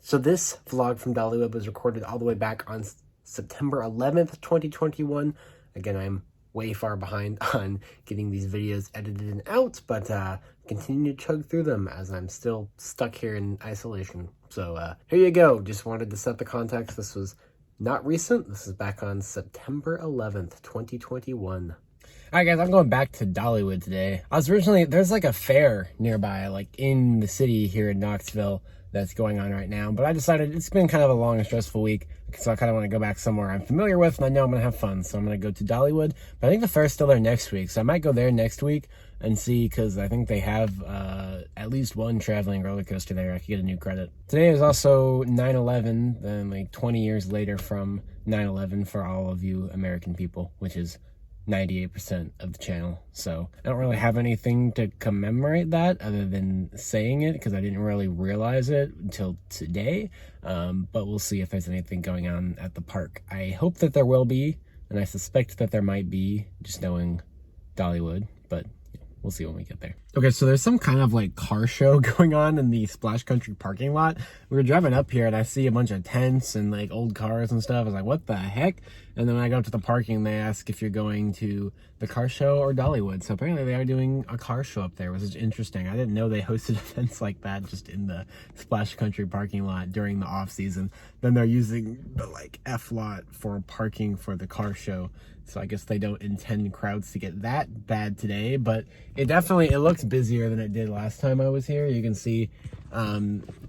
So this vlog from Dollywood was recorded all the way back on September 11th, 2021. Again, I'm way far behind on getting these videos edited and out, but continue to chug through them as I'm still stuck here in isolation. So here you go. Just wanted to set the context. This was not recent. This is back on September 11th, 2021. All right, guys, I'm going back to Dollywood today. There's like a fair nearby, like in the city here in Knoxville, that's going on right now. But I decided it's been kind of a long and stressful week, so I kind of want to go back somewhere I'm familiar with and I know I'm going to have fun. So I'm going to go to Dollywood. But I think the fair's still there next week, so I might go there next week and see, because I think they have at least one traveling roller coaster there. I could get a new credit. Today is also 9/11, then like 20 years later from 9/11 for all of you American people, which is 98% of the channel. So I don't really have anything to commemorate that other than saying it, because I didn't really realize it until today. But we'll see if there's anything going on at the park. I hope that there will be, and I suspect that there might be, just knowing Dollywood, but we'll see when we get there. Okay, so there's some kind of like car show going on in the Splash Country parking lot. We were driving up here and I see a bunch of tents and like old cars and stuff. I was like, what the heck? And then when I go up to the parking, they ask if you're going to the car show or Dollywood. So apparently they are doing a car show up there, which is interesting. I didn't know they hosted events like that just in the Splash Country parking lot during the off season. Then they're using the like F lot for parking for the car show. So I guess they don't intend crowds to get that bad today, but it looks busier than it did last time I was here. You can see a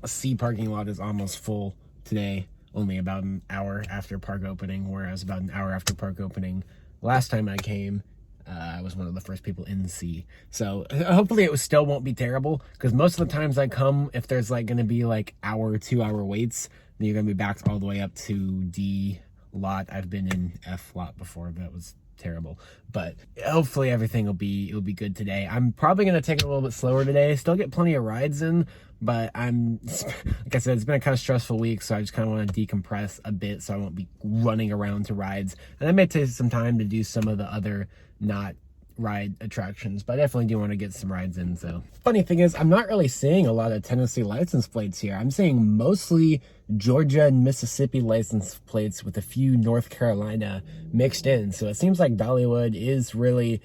C parking lot is almost full today, only about an hour after park opening, whereas about an hour after park opening last time I came, I was one of the first people in C. So hopefully it still won't be terrible, because most of the times I come, if there's like going to be like 2-hour waits, then you're going to be backed all the way up to D lot. I've been in F lot before. That was terrible, but hopefully everything will be good today. I'm probably going to take it a little bit slower today, still get plenty of rides in, but like I said, it's been a kind of stressful week, so I just kind of want to decompress a bit so I won't be running around to rides, and I may take some time to do some of the other not ride attractions, but I definitely do want to get some rides in. So funny thing is, I'm not really seeing a lot of Tennessee license plates here. I'm seeing mostly Georgia and Mississippi license plates with a few North Carolina mixed in. So it seems like Dollywood is really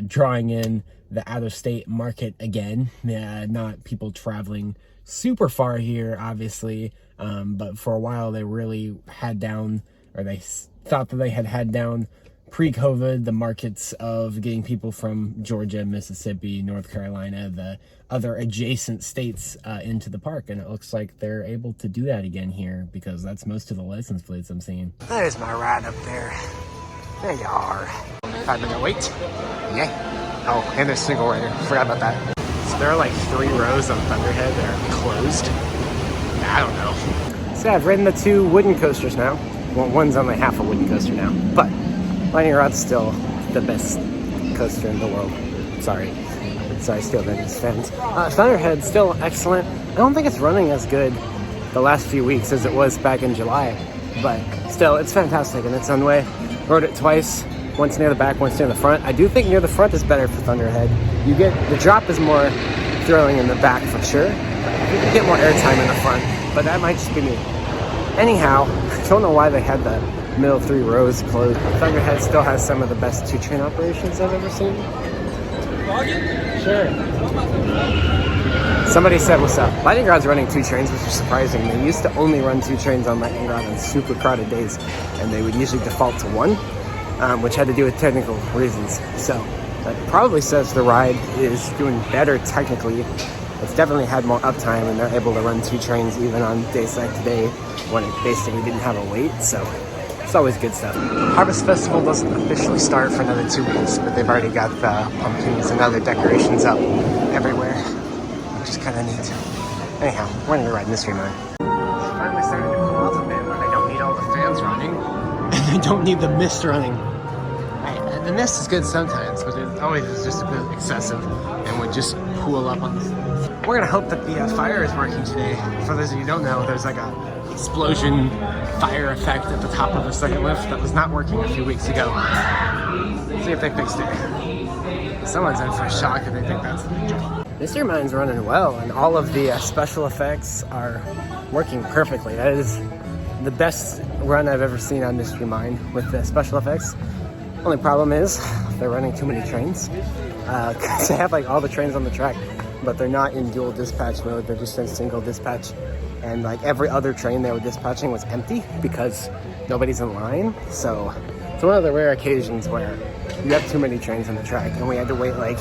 drawing in the out-of-state market again. Not people traveling super far here, obviously, but for a while they really had down, or they thought that they had down pre-COVID, the markets of getting people from Georgia, Mississippi, North Carolina, the other adjacent states into the park. And it looks like they're able to do that again here, because that's most of the license plates I'm seeing. There's my ride up there. There you are. 5-minute wait. Yeah. Oh, and there's single rider. Forgot about that. So there are like 3 rows on Thunderhead that are closed. I don't know. So I've ridden the 2 wooden coasters now. Well, one's only half a wooden coaster now, but Lightning Rod's still the best coaster in the world. Sorry, Steel Vengeance fans. Thunderhead's still excellent. I don't think it's running as good the last few weeks as it was back in July, but still, it's fantastic in its own way. Rode it twice, once near the back, once near the front. I do think near the front is better for Thunderhead. The drop is more thrilling in the back for sure. You get more airtime in the front, but that might just be me. Anyhow, I don't know why they had the middle 3 rows closed. Thunderhead still has some of the best 2-train operations I've ever seen. Sure. Somebody said, what's up? Lightning Rod's running 2 trains, which is surprising. They used to only run 2 trains on Lightning Rod on super crowded days, and they would usually default to 1, which had to do with technical reasons. So that probably says the ride is doing better technically. It's definitely had more uptime, and they're able to run 2 trains even on days like today when it basically didn't have a wait. So it's always good stuff. Harvest Festival doesn't officially start for another 2 weeks, but they've already got the pumpkins and other decorations up everywhere, which is kind of neat. Anyhow, we're going to ride Mystery Mine. It's finally starting to cool off a bit when they don't need all the fans running, and they don't need the mist running. And the mist is good sometimes, but it always is just a bit excessive and would just pool up on the sides. We're going to hope that the fire is working today. For those of you who don't know, there's like a explosion fire effect at the top of the second lift that was not working a few weeks ago. See if they fixed it. Someone's in for a shock and they think that's the big deal. Mystery Mine's running well, and all of the special effects are working perfectly. That is the best run I've ever seen on Mystery Mine with the special effects. Only problem is they're running too many trains. Cause they have like all the trains on the track, but they're not in dual dispatch mode. They're just in single dispatch. And like every other train they were dispatching was empty because nobody's in line. So it's one of the rare occasions where you have too many trains on the track, and we had to wait like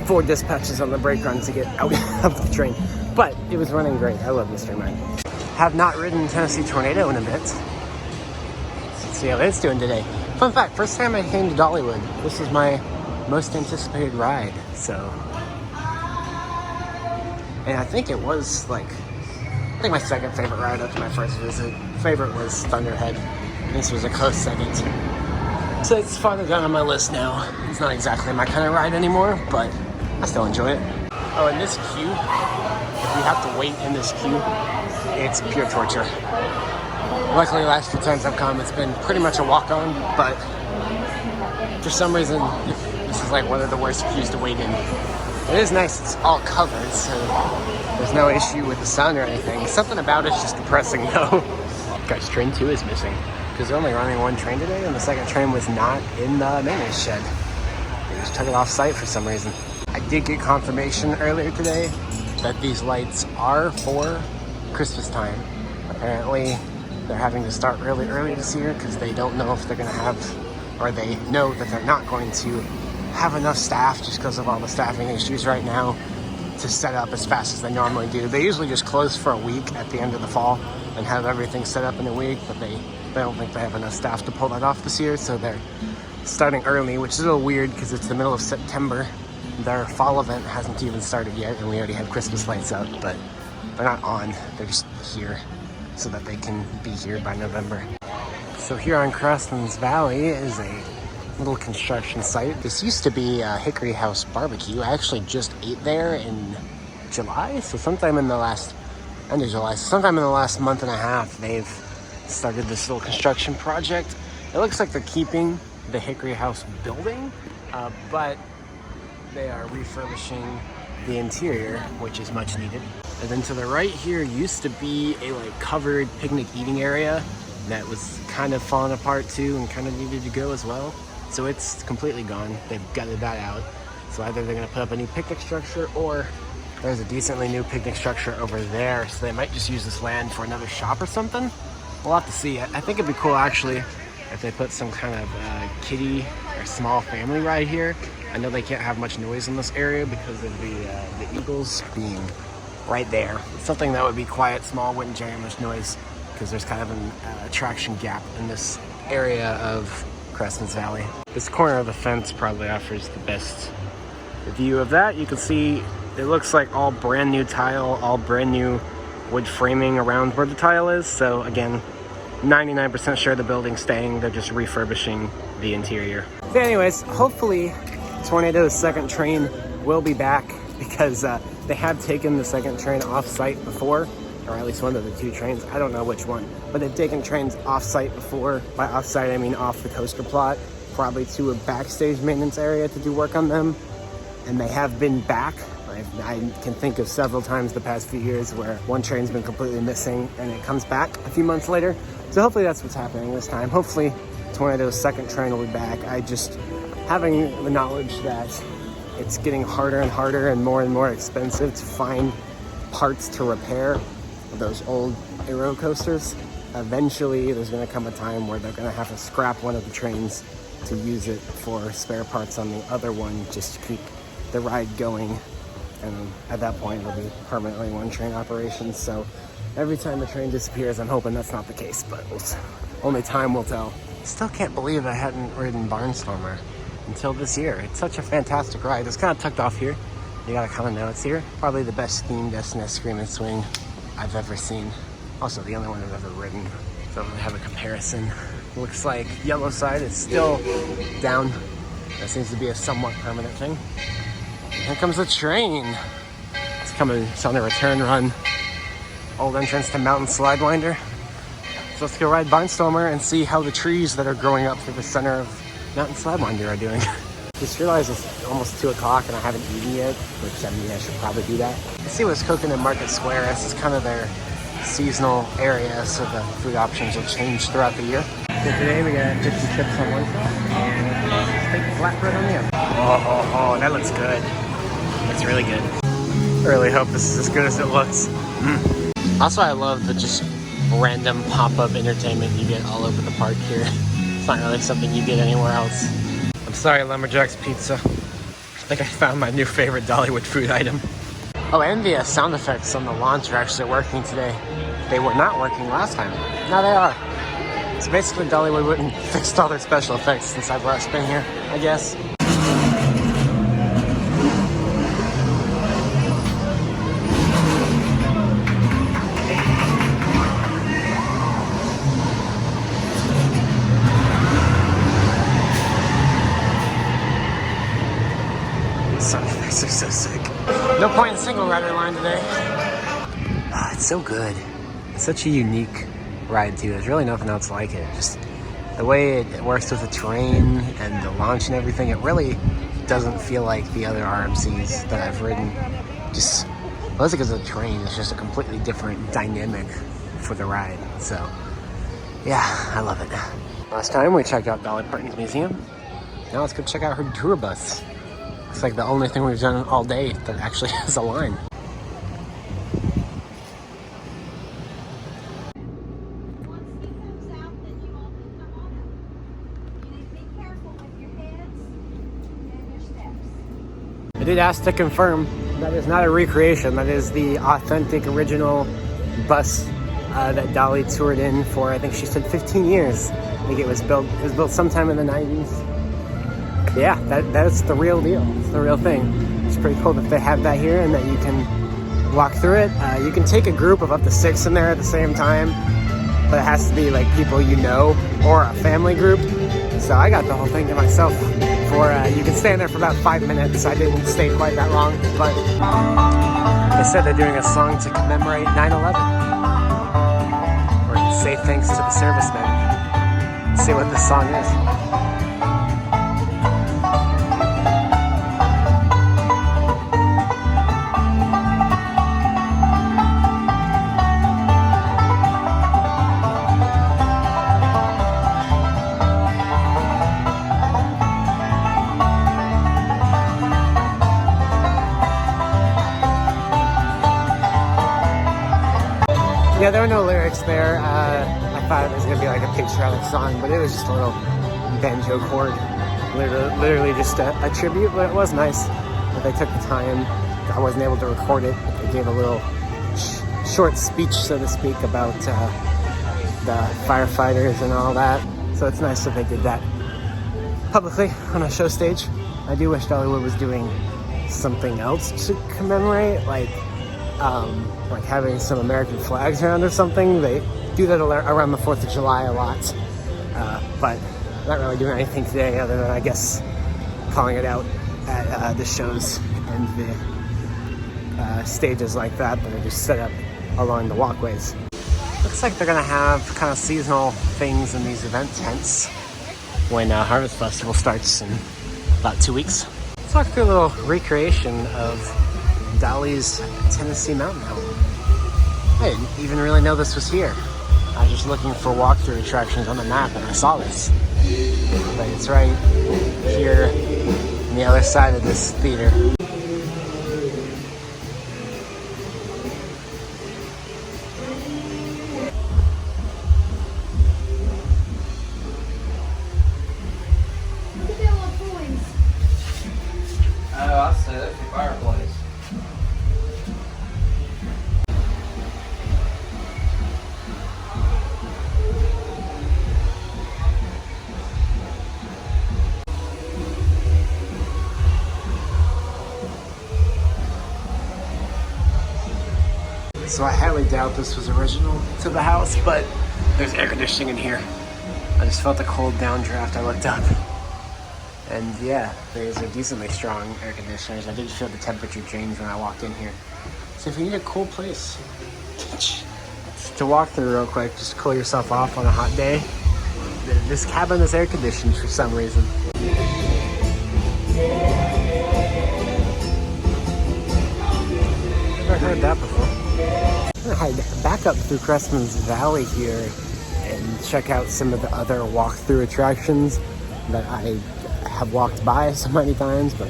4 dispatches on the brake run to get out of the train. But it was running great. I love Mystery Mine. Have not ridden Tennessee Tornado in a bit. Let's see how it's doing today. Fun fact, first time I came to Dollywood, this was my most anticipated ride. So, and I think it was like, I think my second favorite ride after my first visit. Favorite was Thunderhead. This was a close second. So it's farther down on my list now. It's not exactly my kind of ride anymore, but I still enjoy it. Oh, and this queue, if you have to wait in this queue, it's pure torture. Luckily, the last few times I've come, it's been pretty much a walk-on, but for some reason, this is like one of the worst queues to wait in. It is nice, it's all covered, so there's no issue with the sun or anything. Something about it's just depressing though. Guys, train 2 is missing because they're only running 1 train today, and the second train was not in the maintenance shed. They just took it off site for some reason. I did get confirmation earlier today that these lights are for Christmas time. Apparently, they're having to start really early this year because they don't know if they're going to have, or they know that they're not going to have enough staff just because of all the staffing issues right now to set up as fast as they normally do. They usually just close for a week at the end of the fall and have everything set up in a week, but they don't think they have enough staff to pull that off this year, so they're starting early, which is a little weird because it's the middle of September. Their fall event hasn't even started yet, and we already have Christmas lights up, but they're not on. They're just here so that they can be here by November. So here on Crestons Valley is a little construction site. This used to be a Hickory House Barbecue. I actually just ate there in July, so sometime in the last month and a half, they've started this little construction project. It looks like they're keeping the Hickory House building, but they are refurbishing the interior, which is much needed. And then to the right here used to be a like covered picnic eating area that was kind of falling apart too and kind of needed to go as well. So it's completely gone. They've gutted that out. So either they're gonna put up a new picnic structure, or there's a decently new picnic structure over there. So they might just use this land for another shop or something. We'll have to see. I think it'd be cool actually if they put some kind of kiddie or small family ride here. I know they can't have much noise in this area because of the eagles being right there. Something that would be quiet, small, wouldn't generate much noise because there's kind of an attraction gap in this area of Crestons Valley. This corner of the fence probably offers the best view of that. You can see it looks like all brand new tile, all brand new wood framing around where the tile is. So again, 99% sure the building's staying. They're just refurbishing the interior. So anyways, hopefully Tornado's second train will be back because they have taken the second train off site before, or at least one of the 2 trains. I don't know which one, but they've taken trains off site before. By off site, I mean off the coaster plot, probably to a backstage maintenance area to do work on them. And they have been back. I can think of several times the past few years where one train's been completely missing and it comes back a few months later. So hopefully that's what's happening this time. Hopefully Tornado's second train will be back. I just, having the knowledge that it's getting harder and harder and more expensive to find parts to repair those old aero coasters, eventually there's going to come a time where they're going to have to scrap one of the trains to use it for spare parts on the other one just to keep the ride going. And at that point it'll be permanently one train operation. So every time a train disappears, I'm hoping that's not the case, but only time will tell. Still can't believe I hadn't ridden Barnstormer until this year. It's such a fantastic ride. It's kind of tucked off here. You gotta kind of know it's here. Probably the best themed S&S Scream and Swing I've ever seen. Also the only one I've ever ridden. So we have a comparison. Looks like yellow side is still down. That seems to be a somewhat permanent thing. Here comes the train. It's coming, it's on the return run. Old entrance to Mountain Slidewinder. So let's go ride Barnstormer and see how the trees that are growing up through the center of Mountain Slidewinder are doing. Just realized it's almost 2 o'clock and I haven't eaten yet, which I mean I should probably do that. Let's see what's cooking in Market Square. This is kind of their seasonal area, so the food options will change throughout the year. So today we got fish and chips on one side and steak flatbread on the other. Oh, that looks good. That's really good. I really hope this is as good as it looks. Also, I love the just random pop-up entertainment you get all over the park here. It's not really something you get anywhere else. I'm sorry, Lumberjack's Pizza. I think I found my new favorite Dollywood food item. Oh, and the sound effects on the launch are actually working today. They were not working last time. Now they are. So basically, Dollywood wouldn't fixed all their special effects since I've last been here, I guess. Sound effects are so sick. No point in single rider line today. It's so good. It's such a unique ride too. There's really nothing else like it. Just the way it works with the terrain and the launch and everything, it really doesn't feel like the other RMCs that I've ridden. Just mostly because of the terrain, it's just a completely different dynamic for the ride. So yeah, I love it. Last time we checked out Dolly Partons Museum. Now let's go check out her tour bus. It's like the only thing we've done all day that actually has a line. I did ask to confirm that is not a recreation. That is the authentic original bus that Dolly toured in for, I think she said 15 years. I think it was built sometime in the 90s. Yeah, that's the real deal. It's the real thing. It's pretty cool that they have that here and that you can walk through it. You can take a group of up to 6 in there at the same time, but it has to be like people you know or a family group. So I got the whole thing to myself. You can stay in there for about 5 minutes. I didn't stay quite that long, but they said they're doing a song to commemorate 9/11 or say thanks to the servicemen. Let's see what this song is. Yeah, there were no lyrics there. I thought it was going to be like a patriotic song, but it was just a little banjo chord. Literally just a tribute, but it was nice that they took the time. I wasn't able to record it, but they gave a little short speech, so to speak, about the firefighters and all that. So it's nice that they did that publicly on a show stage. I do wish Dollywood was doing something else to commemorate, like having some American flags around or something. They do that around the 4th of July a lot, but not really doing anything today other than, I guess, calling it out at the shows and the stages like that are just set up along the walkways. Looks like they're gonna have kind of seasonal things in these event tents when Harvest Festival starts in about 2 weeks. Let's walk through a little recreation of Dolly's Tennessee mountain home. I didn't even really know this was here. I was just looking for walkthrough attractions on the map and I saw this. But it's right here on the other side of this theater. Oh, I see. That's your fireplace. So I highly doubt this was original to the house, but there's air conditioning in here. I just felt a cold downdraft. I looked up. And yeah, these are decently strong air conditioners. I did feel the temperature change when I walked in here. So if you need a cool place to walk through real quick, just cool yourself off on a hot day, this cabin is air conditioned for some reason. Never heard that before. gonna head back up through Crestman's Valley here and check out some of the other walkthrough attractions that I have walked by so many times, but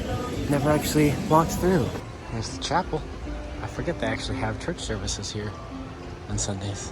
never actually walked through. There's the chapel. I forget they actually have church services here on Sundays.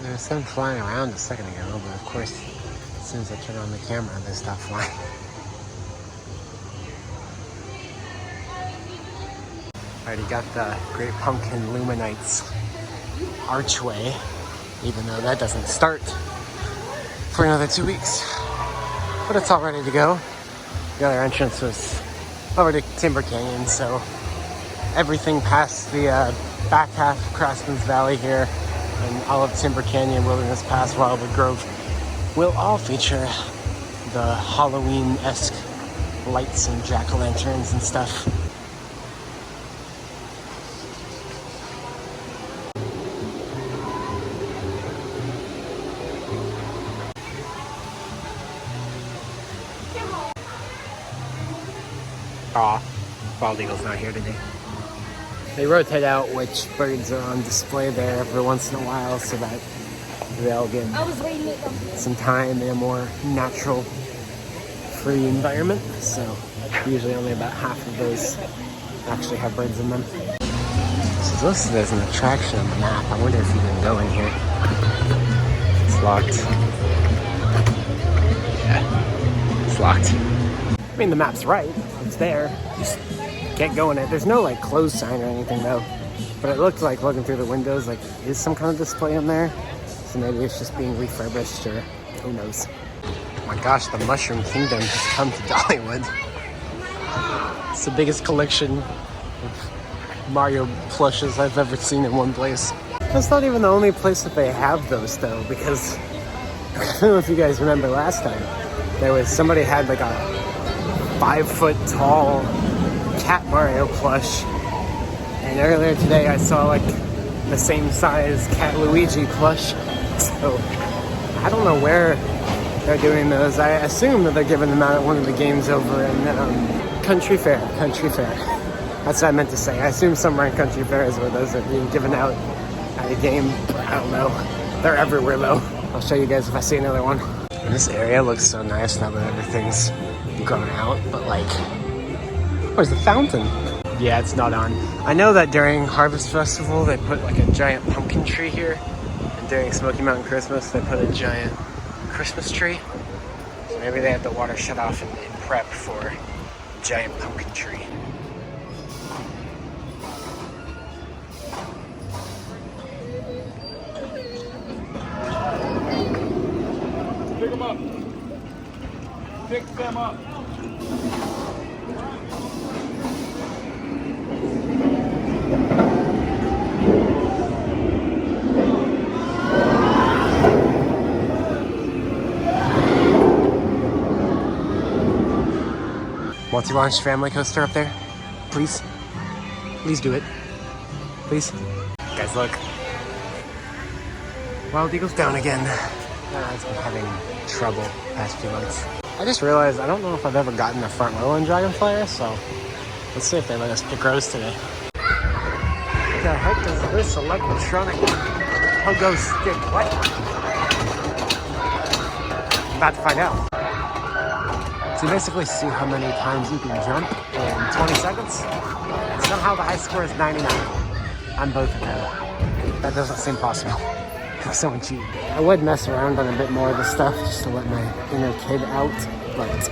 There was some flying around a second ago, but of course, as soon as I turn on the camera, they stop flying. Already got the Great Pumpkin Luminites archway, even though that doesn't start for another 2 weeks. But it's all ready to go. The other entrance was over to Timber Canyon, so everything past the back half of Crestman's Valley here and all of Timber Canyon, Wilderness Pass, Wildwood Grove will all feature the Halloween-esque lights and jack-o'-lanterns and stuff. Aw, bald eagle's not here today. They rotate out which birds are on display there every once in a while so that they'll get some time in a more natural, free environment. So usually only about half of those actually have birds in them. This is listed as an attraction on the map. I wonder if you can go in here. It's locked. Yeah, it's locked. I mean, the map's right. It's there. Just can't go in it. There's no like closed sign or anything though. But it looked like looking through the windows like is some kind of display in there. So maybe it's just being refurbished or who knows. Oh my gosh, the Mushroom Kingdom has come to Dollywood. It's the biggest collection of Mario plushes I've ever seen in one place. That's not even the only place that they have those though, because I don't know if you guys remember last time. There was somebody had like a 5-foot tall Cat Mario plush, and earlier today I saw like the same size Cat Luigi plush. So I don't know where they're doing those. I assume that they're giving them out at one of the games over in Country Fair. That's what I meant to say. I assume somewhere in Country Fair is where those are being given out at a game. I don't know. They're everywhere though. I'll show you guys if I see another one. And this area looks so nice now that everything's grown out, but like, where's the fountain? Yeah, it's not on. I know that during Harvest Festival they put like a giant pumpkin tree here, and during Smoky Mountain Christmas they put a giant Christmas tree. So maybe they had the water shut off in prep for a giant pumpkin tree. Pick them up. Pick them up. Multi-launch family coaster up there, please. Please do it. Please. Guys, look. Wild Eagle's down again. It's been having trouble the past few months. I just realized I don't know if I've ever gotten a front row in Dragonflyer, so let's see if they let us pick rows today. What the heck is this electronic pogo stick? What? I'm about to find out. So you basically see how many times you can jump in 20 seconds. Somehow the high score is 99 on both of them. That doesn't seem possible. So much easier. I would mess around on a bit more of the stuff just to let my inner kid out, but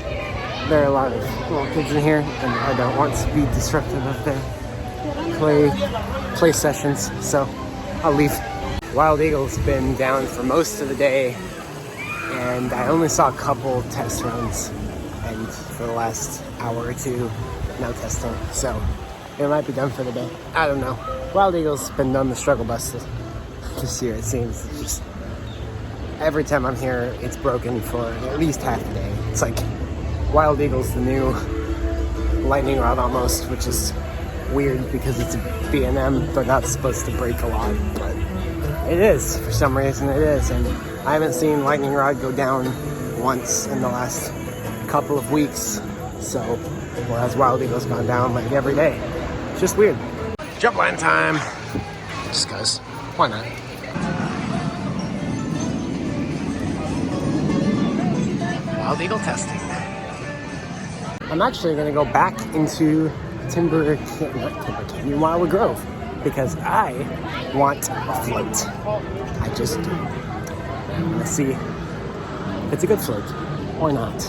there are a lot of little kids in here, and I don't want to be disruptive of their play sessions, so I'll leave. Wild Eagle's been down for most of the day, and I only saw a couple test runs, and for the last hour or two, no testing, so it might be done for the day. I don't know. Wild Eagle's been on the struggle bus this year, it seems. It's just every time I'm here, it's broken for at least half the day. It's like Wild Eagle's the new lightning rod almost, which is weird because it's a B&M. They're not supposed to break a lot, but it is. For some reason, it is. And I haven't seen lightning rod go down once in the last couple of weeks. So, whereas Wild Eagle's gone down like every day. It's just weird. Jump line time. Just goes. Why not? Wild Eagle testing. I'm actually going to go back into Wildwood Grove because I want a float. I just do. I'm going to see if it's a good float or not.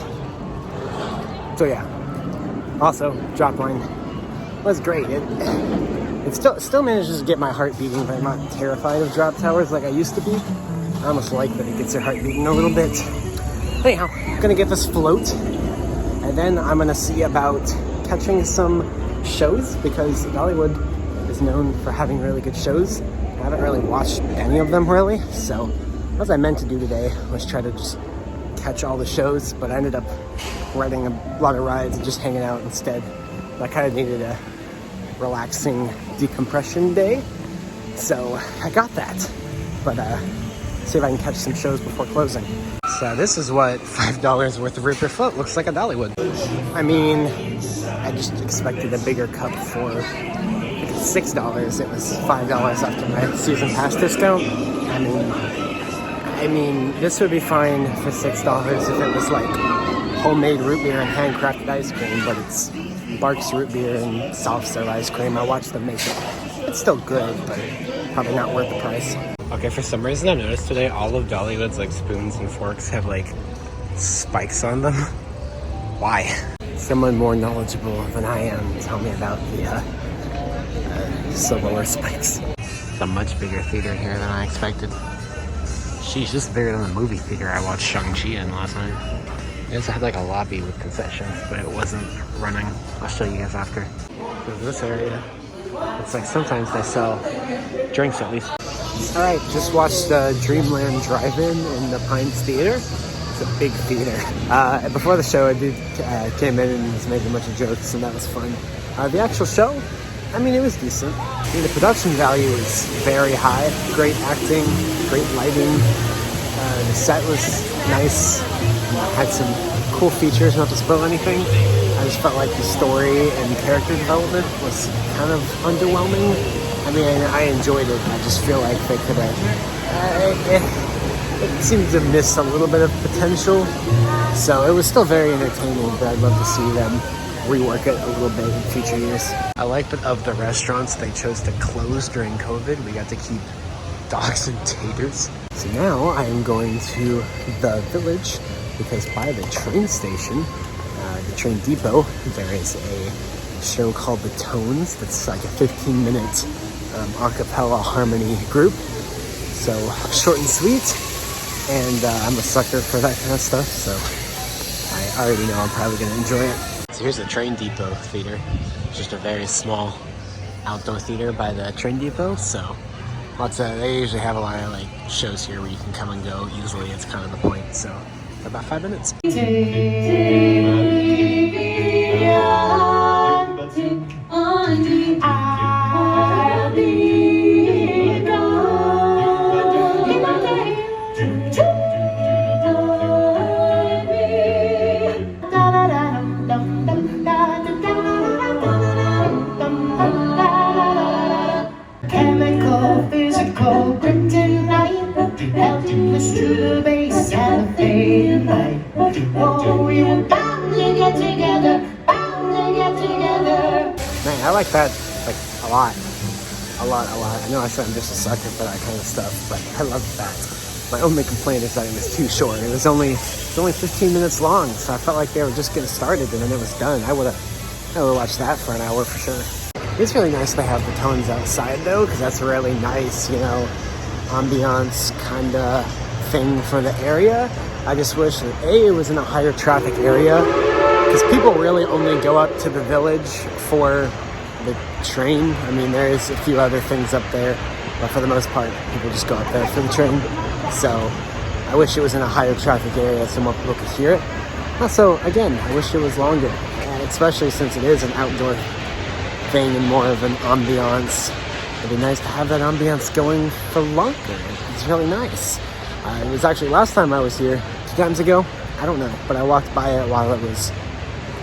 So yeah. Also, drop line was great. It still manages to get my heart beating, but I'm not terrified of drop towers like I used to be. I almost like that it gets your heart beating a little bit. Anyhow, I'm gonna get this float, and then I'm gonna see about catching some shows because Dollywood is known for having really good shows. I haven't really watched any of them really, so what I meant to do today was try to just catch all the shows, but I ended up riding a lot of rides and just hanging out instead. I kind of needed a relaxing decompression day, so I got that. But see if I can catch some shows before closing. So this is what $5 worth of root beer float looks like at Dollywood. I mean, I just expected a bigger cup for $6. It was $5 after my season pass discount. I mean, this would be fine for $6 if it was like homemade root beer and handcrafted ice cream, but it's Barks root beer and soft serve ice cream. I watched them make it. It's still good, but probably not worth the price. Okay, for some reason I noticed today all of Dollywood's like spoons and forks have like spikes on them. Why? Someone more knowledgeable than I am tell me about the silverware spikes. It's a much bigger theater here than I expected. Sheesh, this is bigger than the movie theater I watched Shang-Chi in last night. It also had like a lobby with concessions, but it wasn't running. I'll show you guys after. So this area, it's like sometimes they sell drinks at least. Alright, just watched Dreamland Drive-In in the Pines Theater. It's a big theater. Before the show, I came in and was making a bunch of jokes, and that was fun. The actual show, I mean, it was decent. I mean, the production value is very high. Great acting, great lighting. The set was nice. Had some cool features, not to spoil anything. I just felt like the story and character development was kind of underwhelming. I mean, I enjoyed it. I just feel like they could have... It seemed to miss a little bit of potential. So it was still very entertaining, but I'd love to see them rework it a little bit in future years. I like that of the restaurants they chose to close during COVID, we got to keep dogs and taters. So now I am going to the Village because by the train station, the train depot, there is a show called The Tones that's like a 15-minute a cappella harmony group. So short and sweet, and I'm a sucker for that kind of stuff, so I already know I'm probably going to enjoy it. So here's the train depot theater. It's just a very small outdoor theater by the train depot, so they usually have a lot of like shows here where you can come and go easily. It's kind of the point, so about 5 minutes. Man, I like that like a lot. a lot. I know I said I'm just a sucker for that kind of stuff, but I love that. My only complaint is that it was too short. It was only 15 minutes long, so I felt like they were just getting started and then it was done. I would have watched that for an hour for sure. It's really nice to have the tones outside though, because that's really nice, you know, ambiance kind of thing for the area. I just wish that it was in a higher traffic area, because people really only go up to the village for the train. I mean, there is a few other things up there, but for the most part, people just go up there for the train. So I wish it was in a higher traffic area so more people could hear it. Also, again, I wish it was longer, especially since it is an outdoor thing and more of an ambiance. It'd be nice to have that ambiance going for longer. It's really nice. It was actually last time I was here, 2 times ago, I don't know, but I walked by it while it was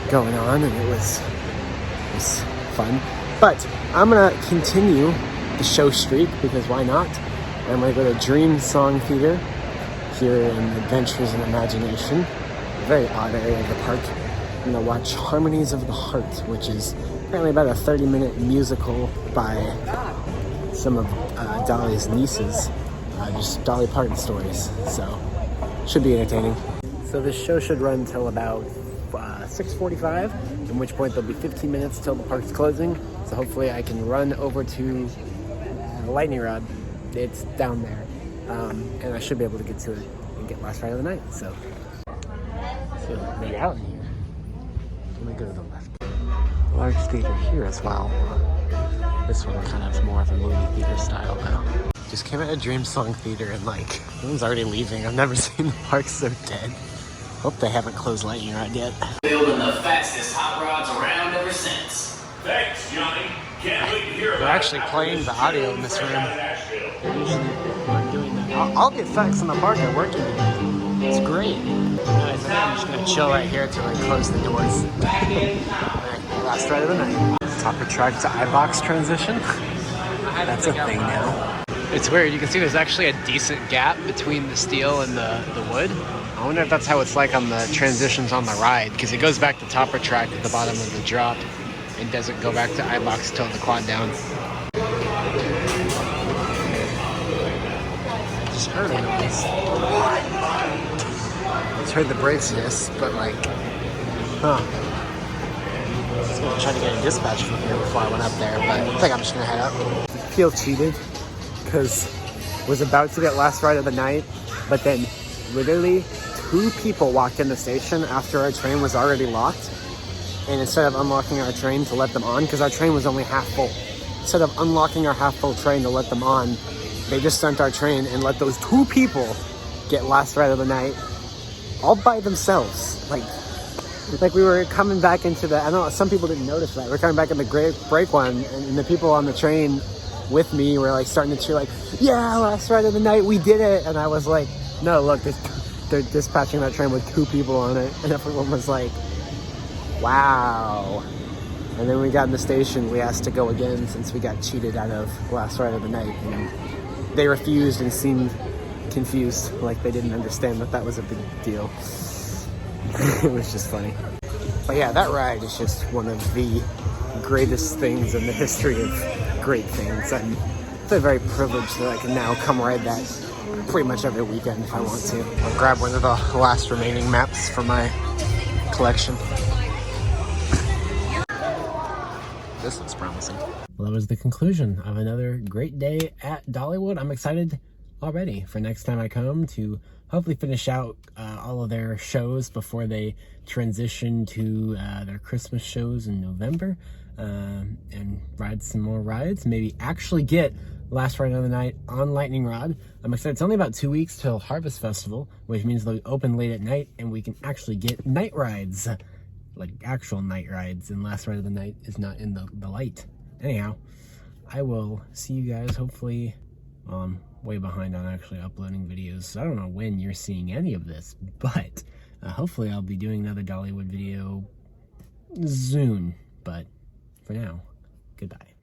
going on and it was fun. But I'm gonna continue the show streak, because why not? I'm gonna go to Dream Song Theater here in Adventures in Imagination, a very odd area of the park. I'm gonna watch Harmonies of the Heart, which is apparently about a 30-minute musical by some of Dolly's nieces, just Dolly Partons stories, so should be entertaining. So this show should run till about 6:45, at which point there'll be 15 minutes till the park's closing, so hopefully I can run over to the lightning rod. It's down there, and I should be able to get to it and get last ride of the night, so we're out in here. Let me go to the left. Large theater here as well. This one kind of more of a movie theater style though. Just came out of Dream Song Theater and like, everyone's already leaving. I've never seen the park so dead. Hope they haven't closed lightning rod yet. Building the fastest hot rods around ever since. Thanks, Johnny. Can't wait to hear about it. They're actually playing the audio in this room. They're usually not doing that. All the effects in the park are working. It's great. Anyways, I'm just gonna chill right here till they close the doors. Last ride of the night. Topper track to iBox transition. That's a thing now. It's weird. You can see there's actually a decent gap between the steel and the wood. I wonder if that's how it's like on the transitions on the ride, because it goes back to topper track at the bottom of the drop and doesn't go back to iBox till the quad down. I just heard a noise. I just heard the brakes hiss, but like, I was gonna try to get a dispatch from here before I went up there, but I think I'm just gonna head up. I feel cheated, because was about to get last ride of the night, but then literally 2 people walked in the station after our train was already locked, and instead of unlocking our train to let them on, because our train was only half full, instead of unlocking our half full train to let them on, they just sent our train and let those 2 people get last ride of the night all by themselves. Like we were coming back into the, I don't know, some people didn't notice that. We're coming back in the break one, and the people on the train with me were like starting to cheer like, yeah, last ride of the night, we did it. And I was like, no, look, they're dispatching that train with 2 people on it. And everyone was like, wow. And then we got in the station, we asked to go again since we got cheated out of last ride of the night. And they refused and seemed confused, like they didn't understand that was a big deal. It was just funny. But yeah, that ride is just one of the greatest things in the history of great things. I feel very privileged that I can now come ride that pretty much every weekend if I want to. I'll grab one of the last remaining maps from my collection. This looks promising. Well, that was the conclusion of another great day at Dollywood. I'm excited already for next time I come to hopefully finish out all of their shows before they transition to their Christmas shows in November, and ride some more rides. Maybe actually get last ride of the night on Lightning Rod. I'm excited. It's only about 2 weeks till Harvest Festival, which means they'll open late at night and we can actually get night rides, like actual night rides, and last ride of the night is not in the light. Anyhow, I will see you guys hopefully. Well, I'm way behind on actually uploading videos, so I don't know when you're seeing any of this, but hopefully I'll be doing another Dollywood video soon. But for now, goodbye.